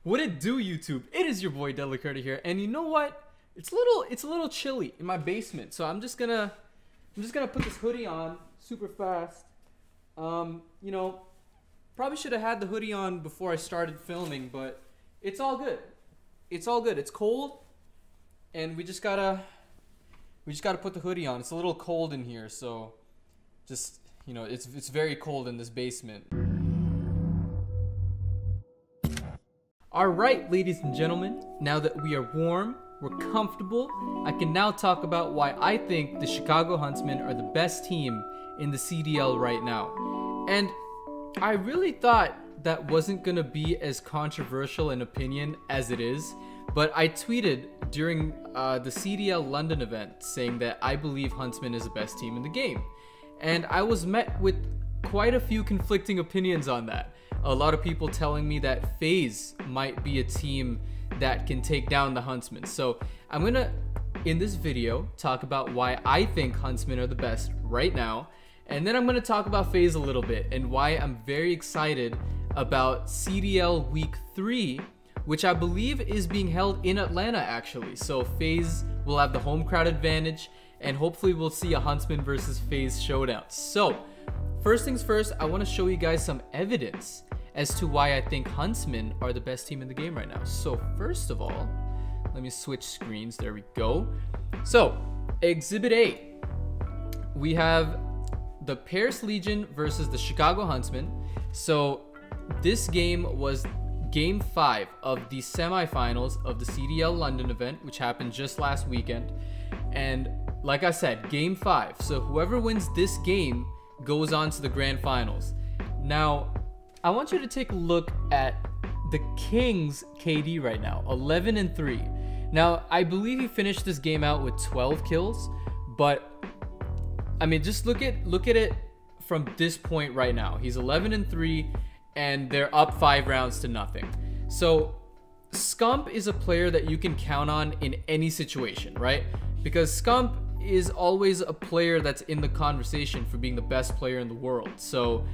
What it do, YouTube? It is your boy Delicarta here, and you know what? It's a little chilly in my basement, so I'm just gonna put this hoodie on super fast. You know, probably should have had the hoodie on before I started filming, but it's all good. It's all good. It's cold, and we just gotta put the hoodie on. It's a little cold in here, so just, you know, it's very cold in this basement. Alright, ladies and gentlemen, now that we are warm, we're comfortable, I can now talk about why I think the Chicago Huntsmen are the best team in the CDL right now. And I really thought that wasn't gonna be as controversial an opinion as it is, but I tweeted during the CDL London event saying that I believe Huntsmen is the best team in the game. And I was met with quite a few conflicting opinions on that. A lot of people telling me that FaZe might be a team that can take down the Huntsmen. So I'm gonna, in this video, talk about why I think Huntsmen are the best right now. And then I'm gonna talk about FaZe a little bit and why I'm very excited about CDL Week 3, which I believe is being held in Atlanta actually. So FaZe will have the home crowd advantage, and hopefully we'll see a Huntsmen versus FaZe showdown. So first things first, I want to show you guys some evidence as to why I think Huntsmen are the best team in the game right now. So first of all, let me switch screens. There we go. So Exhibit A, we have the Paris Legion versus the Chicago Huntsmen. So this game was Game 5 of the semifinals of the CDL London event, which happened just last weekend. And like I said, Game 5. So whoever wins this game goes on to the grand finals. Now, I want you to take a look at the Kings KD right now, 11-3. Now, I believe he finished this game out with 12 kills, but I mean, just look at it from this point right now. He's 11-3, and they're up 5 rounds to nothing. So Scump is a player that you can count on in any situation, right? Because Scump is always a player that's in the conversation for being the best player in the world. So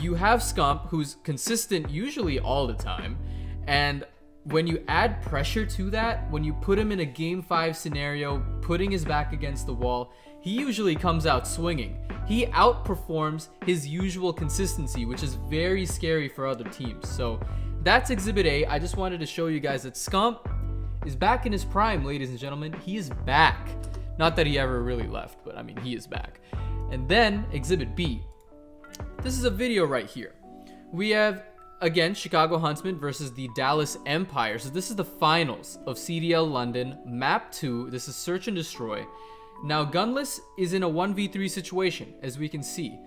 you have Scump, who's consistent usually all the time, and when you add pressure to that, when you put him in a Game 5 scenario, putting his back against the wall, he usually comes out swinging. He outperforms his usual consistency, which is very scary for other teams. So that's Exhibit A. I just wanted to show you guys that Scump is back in his prime, ladies and gentlemen. He is back. Not that he ever really left, but I mean, he is back. And then Exhibit B. This is a video right here. We have, again, Chicago Huntsmen versus the Dallas Empire. So this is the finals of CDL London, Map 2. This is Search and Destroy. Now, Gunless is in a 1v3 situation, as we can see.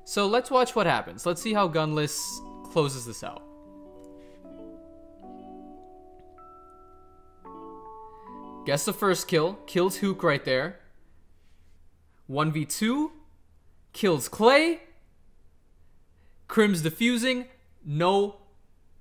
So let's watch what happens. Let's see how Gunless closes this out. Gets the first kill, kills Hook right there. 1v2, kills Clay. Crim's defusing, no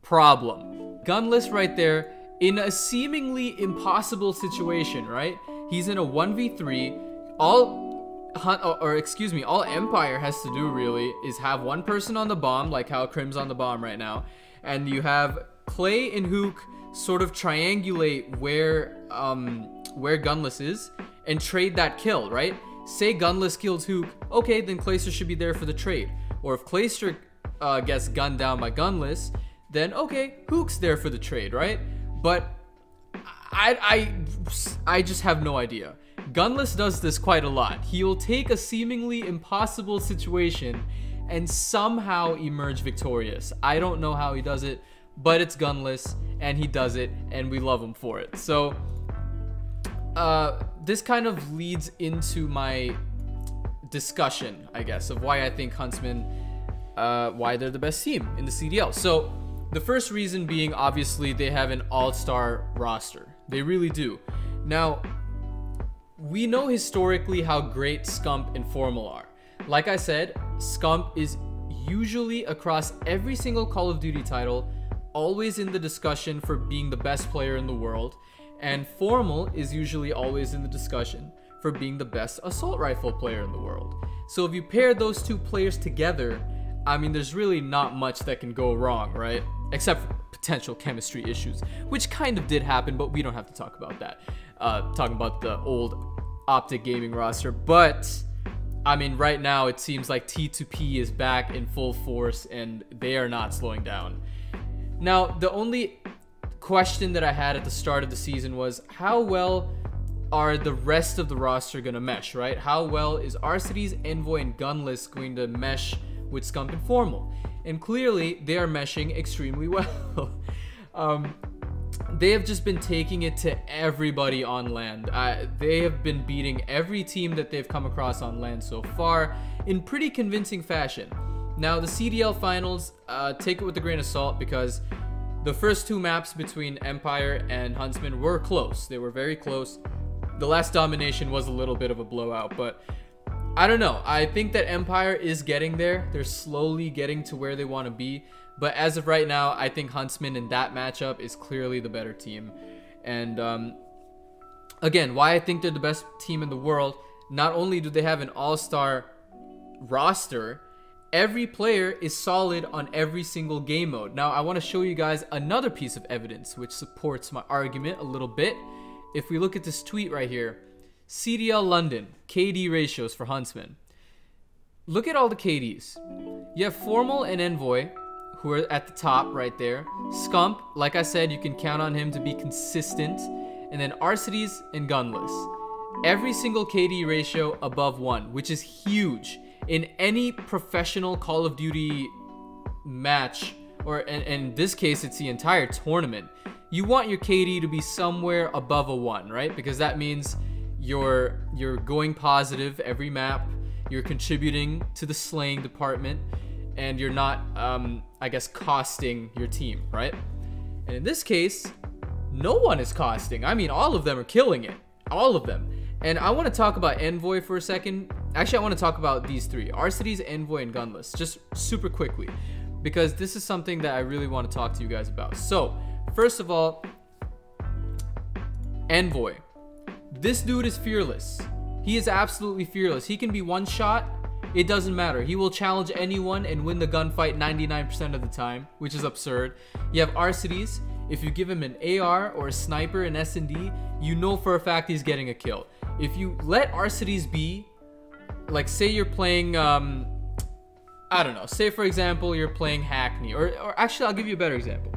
problem. Gunless right there in a seemingly impossible situation, right? He's in a 1v3. All Empire has to do really is have one person on the bomb, like how Crim's on the bomb right now, and you have Clay and Hook sort of triangulate where Gunless is and trade that kill, right? Say Gunless kills Hook, okay, then Clayster should be there for the trade. Or if Clayster gets gunned down by Gunless, then okay, Hook's there for the trade, right? But I just have no idea. Gunless does this quite a lot. He'll take a seemingly impossible situation and somehow emerge victorious. I don't know how he does it, but it's Gunless, and he does it, and we love him for it. So this kind of leads into my discussion, I guess, of why I think Huntsmen, why they're the best team in the CDL. So the first reason being, obviously, they have an all-star roster. They really do. Now, we know historically how great Scump and Formal are. Like I said, Scump is usually across every single Call of Duty title, always in the discussion for being the best player in the world, and Formal is usually always in the discussion for being the best assault rifle player in the world. So if you pair those two players together, I mean, there's really not much that can go wrong, right? Except for potential chemistry issues, which kind of did happen, but we don't have to talk about that. Talking about the old Optic Gaming roster. But, I mean, right now it seems like T2P is back in full force, and they are not slowing down. Now, the only question that I had at the start of the season was, how well are the rest of the roster going to mesh, right? How well is Arcity's, Envoy, and Gunless going to mesh with Scump and Formal? And clearly, they are meshing extremely well. They have just been taking it to everybody on land. They have been beating every team that they've come across on land so far in pretty convincing fashion. Now, the CDL finals, take it with a grain of salt, because the first two maps between Empire and Huntsmen were close. They were very close. The last domination was a little bit of a blowout, but I don't know. I think that Empire is getting there. They're slowly getting to where they want to be. But as of right now, I think Huntsmen in that matchup is clearly the better team. And again, why I think they're the best team in the world, not only do they have an all-star roster, every player is solid on every single game mode. Now, I want to show you guys another piece of evidence which supports my argument a little bit. If we look at this tweet right here, CDL London, KD ratios for Huntsmen. Look at all the KDs. You have Formal and Envoy, who are at the top right there. Scump, like I said, you can count on him to be consistent. And then Arcities and Gunless. Every single KD ratio above 1, which is huge. In any professional Call of Duty match, or in this case, it's the entire tournament, you want your KD to be somewhere above a 1, right? Because that means you're going positive every map, you're contributing to the slaying department, and you're not, I guess, costing your team, right? And in this case, no one is costing. I mean, all of them are killing it. All of them. And I want to talk about Envoy for a second. Actually, I want to talk about these three. Arcities, Envoy, and Gunless. Just super quickly. Because this is something that I really want to talk to you guys about. So, first of all, Envoy. This dude is fearless. He is absolutely fearless. He can be one shot. It doesn't matter. He will challenge anyone and win the gunfight 99% of the time, which is absurd. You have Arcities. If you give him an AR or a sniper in S&D, you know for a fact he's getting a kill. If you let Arcities be, like say you're playing, I don't know, say for example you're playing Hackney, or actually I'll give you a better example.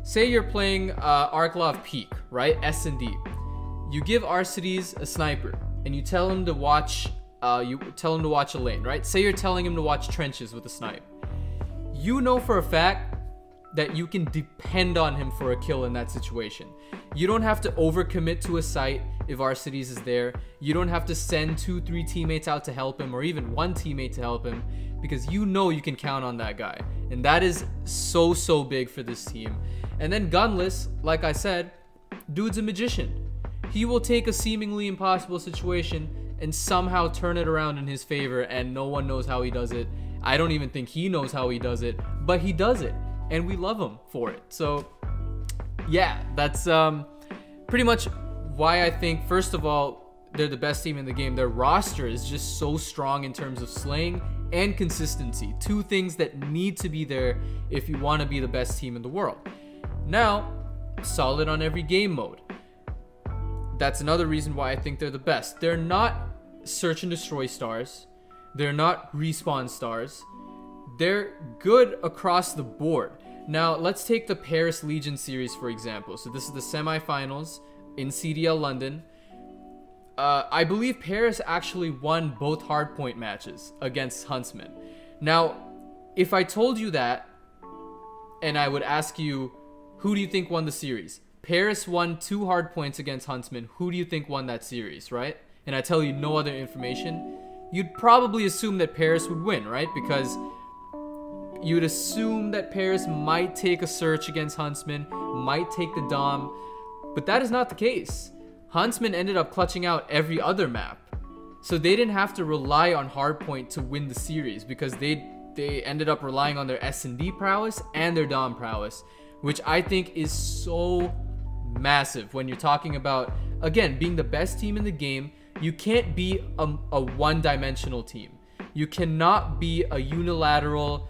Say you're playing Arklov Peak, right? S&D. You give Arcities a sniper, and you tell him to watch, a lane, right? Say you're telling him to watch trenches with a snipe. You know for a fact that you can depend on him for a kill in that situation. You don't have to overcommit to a site if Arcities is there. You don't have to send 2-3 teammates out to help him, or even one teammate to help him, because you know you can count on that guy. And that is so big for this team. And then Gunless, like I said, dude's a magician. He will take a seemingly impossible situation and somehow turn it around in his favor, and no one knows how he does it. I don't even think he knows how he does it, but he does it, and we love him for it. So yeah, that's pretty much why I think, first of all, they're the best team in the game. Their roster is just so strong in terms of slaying and consistency. Two things that need to be there if you want to be the best team in the world. Now, solid on every game mode. That's another reason why I think they're the best. They're not search and destroy stars. They're not respawn stars. They're good across the board. Now, let's take the Paris Legion series, for example. So this is the semifinals in CDL London. I believe Paris actually won both hardpoint matches against Huntsmen. Now, if I told you that, and I would ask you, who do you think won the series? Paris won 2 hardpoints against Huntsmen. Who do you think won that series, right? And I tell you no other information, you'd probably assume that Paris would win, right? Because you'd assume that Paris might take a search against Huntsmen, might take the Dom, but that is not the case. Huntsmen ended up clutching out every other map. So they didn't have to rely on hardpoint to win the series, because they ended up relying on their S&D prowess and their Dom prowess, which I think is so massive when you're talking about, again, being the best team in the game. You can't be a one-dimensional team. You cannot be a unilateral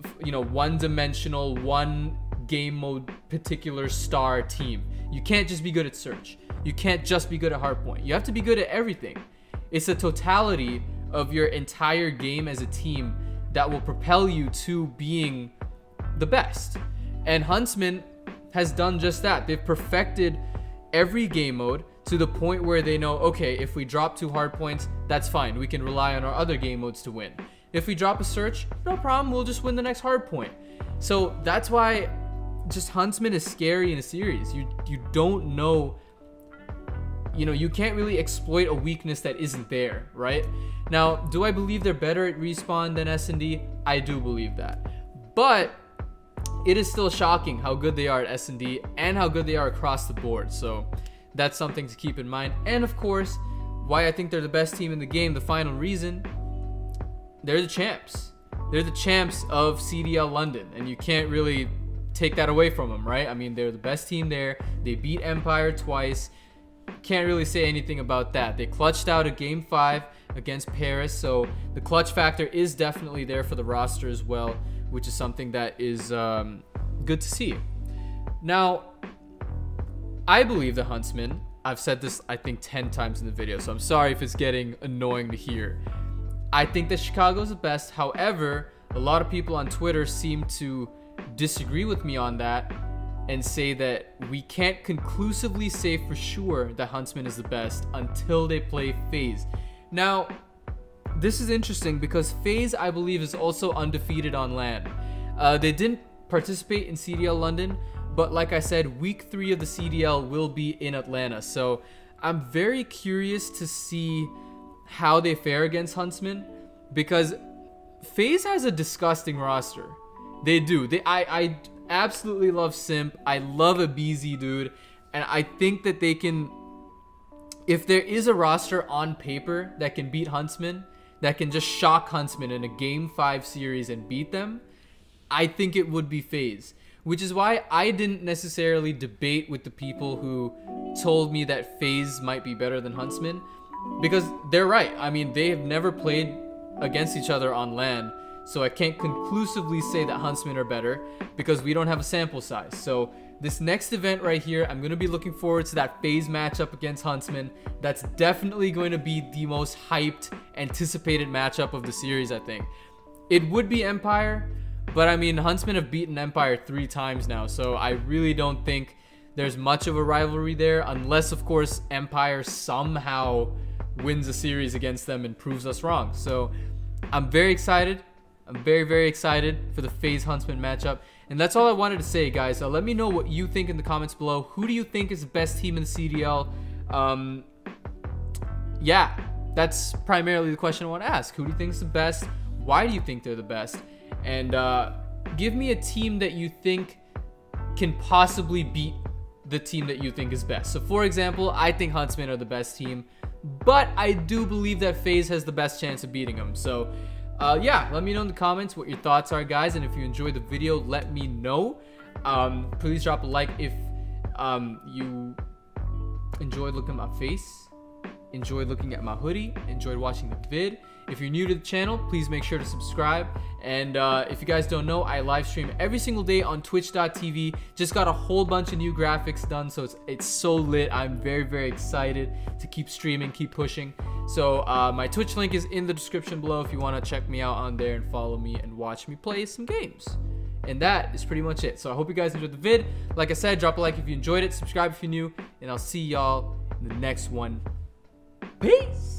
one-dimensional, one game mode particular star team. You can't just be good at search. You can't just be good at hardpoint. You have to be good at everything. It's a totality of your entire game as a team that will propel you to being the best. And Huntsmen has done just that. They've perfected every game mode to the point where they know, okay, if we drop 2 hardpoints, that's fine. We can rely on our other game modes to win. If we drop a search, no problem. We'll just win the next hardpoint. So that's why just Huntsmen is scary in a series. You don't know, you can't really exploit a weakness that isn't there, right? Now, do I believe they're better at respawn than S&D? I do believe that. But it is still shocking how good they are at S&D and how good they are across the board. So that's something to keep in mind. And of course, why I think they're the best team in the game, the final reason, they're the champs. They're the champs of CDL London, and you can't really take that away from them, right? I mean, they're the best team there. They beat Empire twice. Can't really say anything about that. They clutched out a game 5 against Paris, so the clutch factor is definitely there for the roster as well, which is something that is good to see. Now, I believe the Huntsmen, I've said this I think 10 times in the video, so I'm sorry if it's getting annoying to hear. I think that Chicago's the best. However, a lot of people on Twitter seem to disagree with me on that and say that we can't conclusively say for sure that Huntsmen is the best until they play FaZe. Now, this is interesting because FaZe, I believe, is also undefeated on LAN. They didn't participate in CDL London, but like I said, week 3 of the CDL will be in Atlanta. So I'm very curious to see how they fare against Huntsmen, because FaZe has a disgusting roster. They do. I absolutely love Simp. I love a BZ dude, and I think that they can, if there is a roster on paper that can beat Huntsmen, that can just shock Huntsmen in a game 5 series and beat them, I think it would be FaZe. Which is why I didn't necessarily debate with the people who told me that FaZe might be better than Huntsmen, because they're right. I mean, they have never played against each other on LAN, so I can't conclusively say that Huntsmen are better because we don't have a sample size. So this next event right here, I'm going to be looking forward to that FaZe matchup against Huntsmen. That's definitely going to be the most hyped, anticipated matchup of the series, I think. It would be Empire, but I mean, Huntsmen have beaten Empire 3 times now, so I really don't think there's much of a rivalry there, unless, of course, Empire somehow wins a series against them and proves us wrong. So I'm very excited. I'm very, very excited for the FaZe Huntsmen matchup. And that's all I wanted to say, guys. So let me know what you think in the comments below. Who do you think is the best team in the CDL? Yeah, that's primarily the question I want to ask. Who do you think is the best? Why do you think they're the best? And give me a team that you think can possibly beat the team that you think is best. So for example, I think Huntsmen are the best team, but I do believe that FaZe has the best chance of beating them. So yeah, let me know in the comments what your thoughts are, guys, and if you enjoyed the video, let me know. Please drop a like if you enjoyed looking at my face, enjoyed looking at my hoodie, enjoyed watching the vid. If you're new to the channel, please make sure to subscribe. And if you guys don't know, I live stream every single day on twitch.tv. Just got a whole bunch of new graphics done, so it's so lit. I'm very, very excited to keep streaming, keep pushing. So my Twitch link is in the description below if you want to check me out on there and follow me and watch me play some games. And that is pretty much it. So I hope you guys enjoyed the vid. Like I said, drop a like if you enjoyed it, subscribe if you're new, and I'll see y'all in the next one. Peace!